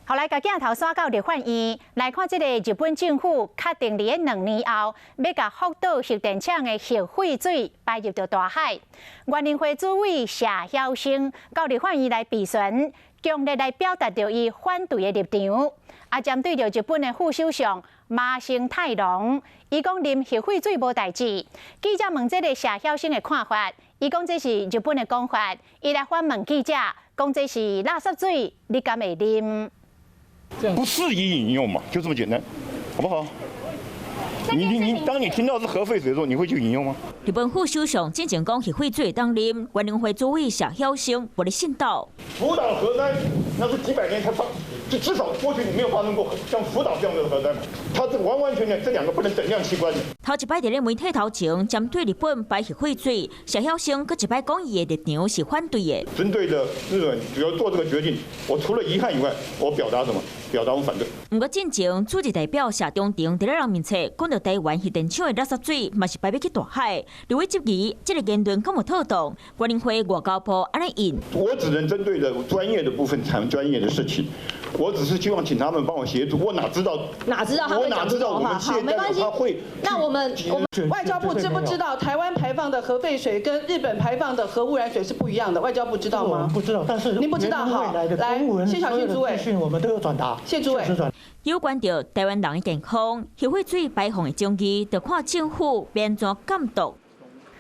后来，甲镜头刷到立法院来看，这个日本政府确定伫2年后要甲福岛核电厂的核废水排入到大海。原民会主委谢晓生到立法院来质询，强烈来表达着伊反对的立场。针对着日本的副首相麻生太郎，伊讲啉核废水无代志。记者问这个谢晓生的看法，伊讲这是日本的讲法，伊来反问记者，讲这是垃圾水，你敢会啉？ 不适宜饮用嘛，就这么简单，好不好？当你听到是核废水的时候，你会去饮用吗？日本副首相进前讲核废水当啉，原民会主委谢晓生无咧信道。福岛核灾那是几百年才发，就至少过去没有发生过像福岛这样的核灾嘛。它这完完全全这两个不能等量器官的。头一摆伫咧媒体头前针对日本排核废水，谢晓生搁一摆讲伊的立场是反对的。针对的日本只要做这个决定，我除了遗憾以外，我表达什么？表达我反对。不过进前主席代表谢中庭伫咧人面前讲到台湾核电厂的垃圾水嘛是排要去大海，刘伟质疑这个言论敢有妥当？原民会外交部安尼应。我只能针对的专业的部分谈专业的事情。 我只是希望请他们帮我协助，我哪知道他会讲这种话？好，没关系。那我们外交部知不知道台湾排放的核废水跟日本排放的核污染水是不一样的？外交部知道吗？不知道，但是您不知道好，来，谢小新主委，我们都有转达。谢主委。有关到台湾人的健康，核废水排放的争议，就看政府变怎监督。